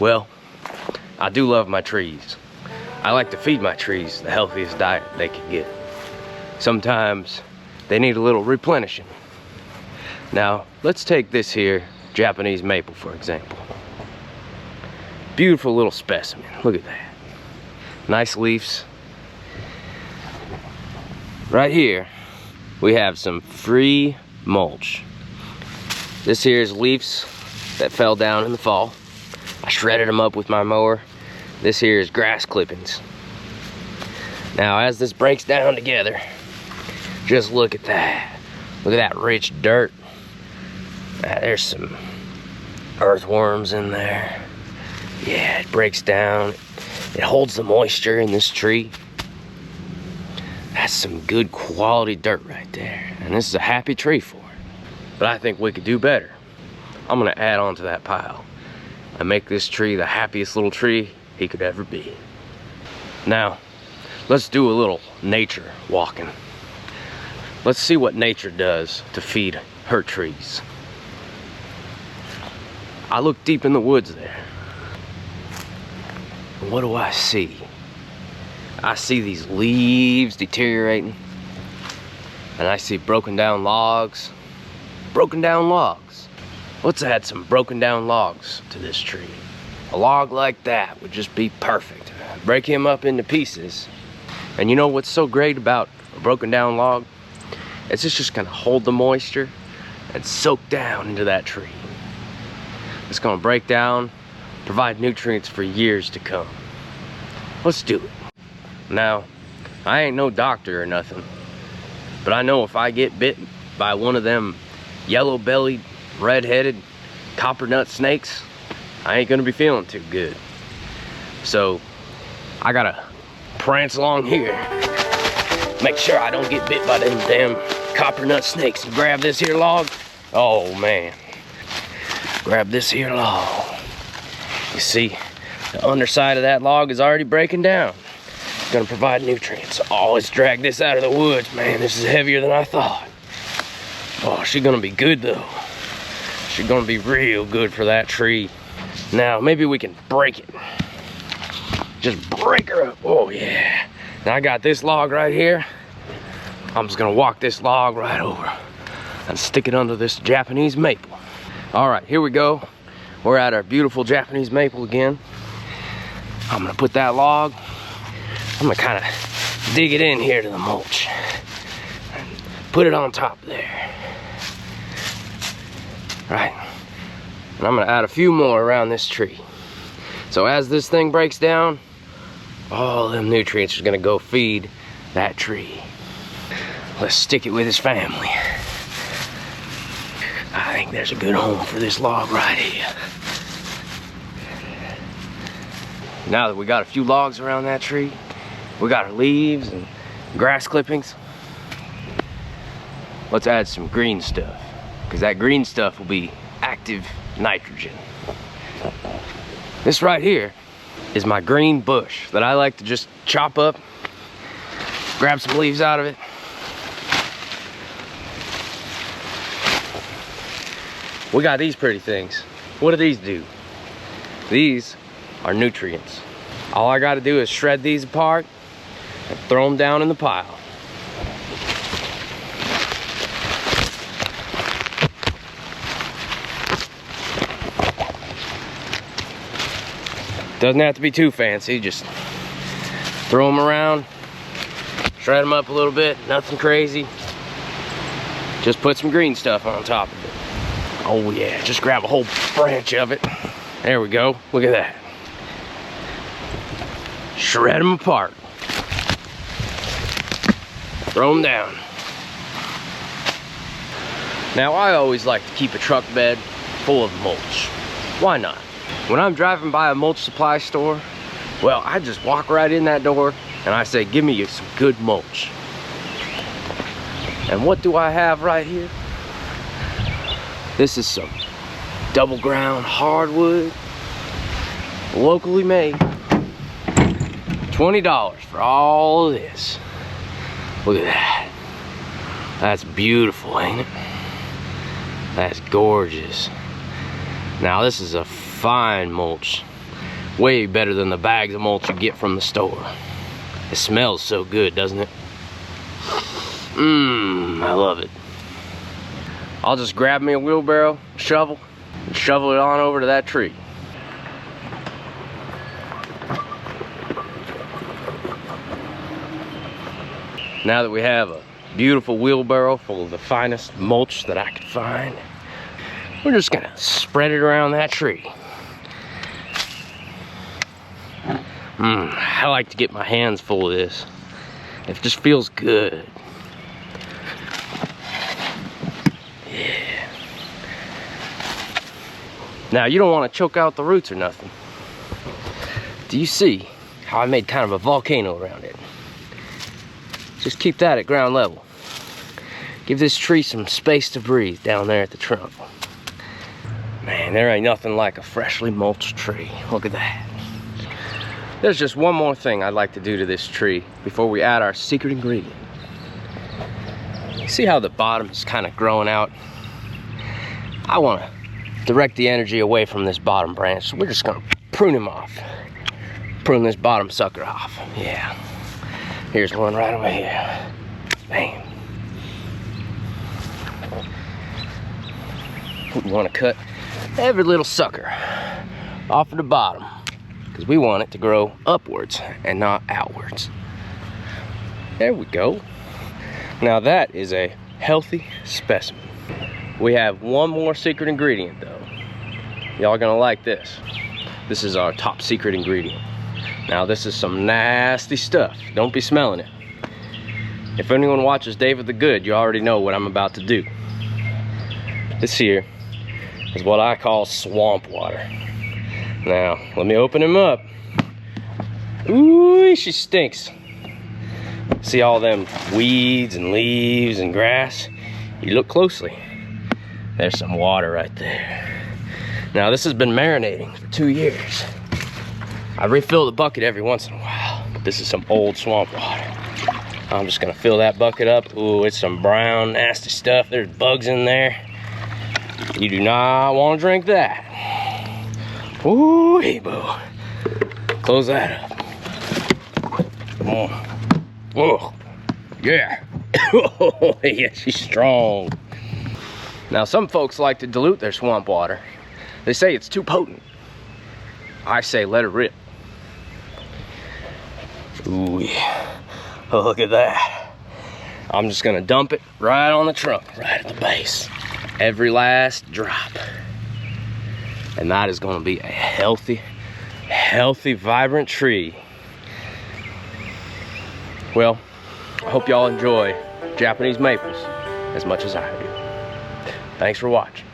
Well, I do love my trees. I like to feed my trees the healthiest diet they can get. Sometimes they need a little replenishing. Now, let's take this here Japanese maple, for example. Beautiful little specimen. Look at that. Nice leaves. Right here, we have some free mulch. This here is leaves that fell down in the fall. I shredded them up with my mower. This here is grass clippings. Now, as this breaks down together, just look at that. Look at that rich dirt. There's some earthworms in there. Yeah, it breaks down. It holds the moisture in this tree. That's some good quality dirt right there. And this is a happy tree for it. But I think we could do better. I'm gonna add on to that pile and make this tree the happiest little tree he could ever be. Now, let's do a little nature walking. Let's see what nature does to feed her trees. I look deep in the woods there. What do I see? I see these leaves deteriorating, and I see broken down logs. Broken down logs. Let's add some broken down logs to this tree. A log like that would just be perfect. Break him up into pieces. And you know what's so great about a broken down log? It's just gonna hold the moisture and soak down into that tree. It's gonna break down, provide nutrients for years to come. Let's do it. Now, I ain't no doctor or nothing, but I know if I get bit by one of them yellow-bellied, red-headed, coppernut snakes, I ain't gonna be feeling too good. So, I gotta prance along here, make sure I don't get bit by them damn coppernut snakes, and grab this here log. Oh man, grab this here log. You see, the underside of that log is already breaking down. It's gonna provide nutrients. Oh, let's drag this out of the woods, man. This is heavier than I thought. Oh, she's gonna be good though. She's gonna be real good for that tree. Now, maybe we can break it. Just break her up. Oh yeah. Now I got this log right here. I'm just gonna walk this log right over and stick it under this Japanese maple. All right, here we go. We're at our beautiful Japanese maple again. I'm gonna put that log, I'm gonna kind of dig it in here to the mulch and put it on top there. Right, and I'm gonna add a few more around this tree. So as this thing breaks down, all them nutrients are gonna go feed that tree. Let's stick it with his family. I think there's a good home for this log right here. Now that we got a few logs around that tree, we got our leaves and grass clippings, let's add some green stuff, because that green stuff will be active nitrogen. This right here is my green bush that I like to just chop up, grab some leaves out of it. We got these pretty things. What do these do? These are nutrients. All I gotta do is shred these apart and throw them down in the pile. Doesn't have to be too fancy, just throw them around, shred them up a little bit, nothing crazy. Just put some green stuff on top of it. Oh yeah, just grab a whole branch of it. There we go, look at that. Shred them apart. Throw them down. Now I always like to keep a truck bed full of mulch. Why not? When I'm driving by a mulch supply store, well, I just walk right in that door and I say, give me some good mulch. And what do I have right here? This is some double ground hardwood, locally made. $20 for all of this. Look at that. That's beautiful, ain't it? That's gorgeous. Now this is a fine mulch. Way better than the bags of mulch you get from the store. It smells so good, doesn't it? I love it. I'll just grab me a wheelbarrow, shovel, and shovel it on over to that tree. Now that we have a beautiful wheelbarrow full of the finest mulch that I could find, we're just gonna spread it around that tree. I like to get my hands full of this. It just feels good. Yeah. Now you don't want to choke out the roots or nothing. Do you see how I made kind of a volcano around it? Just keep that at ground level. Give this tree some space to breathe down there at the trunk. Man, there ain't nothing like a freshly mulched tree. Look at that. There's just one more thing I'd like to do to this tree before we add our secret ingredient. You see how the bottom is kind of growing out? I want to direct the energy away from this bottom branch, so we're just going to prune him off. Prune this bottom sucker off. Yeah. Here's one right over here. Bam. We want to cut every little sucker off of the bottom, because we want it to grow upwards and not outwards. There we go. Now that is a healthy specimen. We have one more secret ingredient though. Y'all gonna like this. This is our top secret ingredient. Now this is some nasty stuff. Don't be smelling it. If anyone watches David the Good, you already know what I'm about to do. This here is what I call swamp water. Now, let me open him up. Ooh, she stinks. See all them weeds and leaves and grass? You look closely. There's some water right there. Now, this has been marinating for 2 years. I refill the bucket every once in a while, but this is some old swamp water. I'm just gonna fill that bucket up. Ooh, it's some brown, nasty stuff. There's bugs in there. You do not want to drink that. Ooh, hey, boo. Close that up. Come on. Whoa. Yeah. Oh, yeah, she's strong. Now, some folks like to dilute their swamp water. They say it's too potent. I say let it rip. Ooh, yeah. Oh, look at that. I'm just gonna dump it right on the trunk, right at the base. Every last drop. And that is gonna be a healthy, vibrant tree. Well, I hope y'all enjoy Japanese maples as much as I do. Thanks for watching.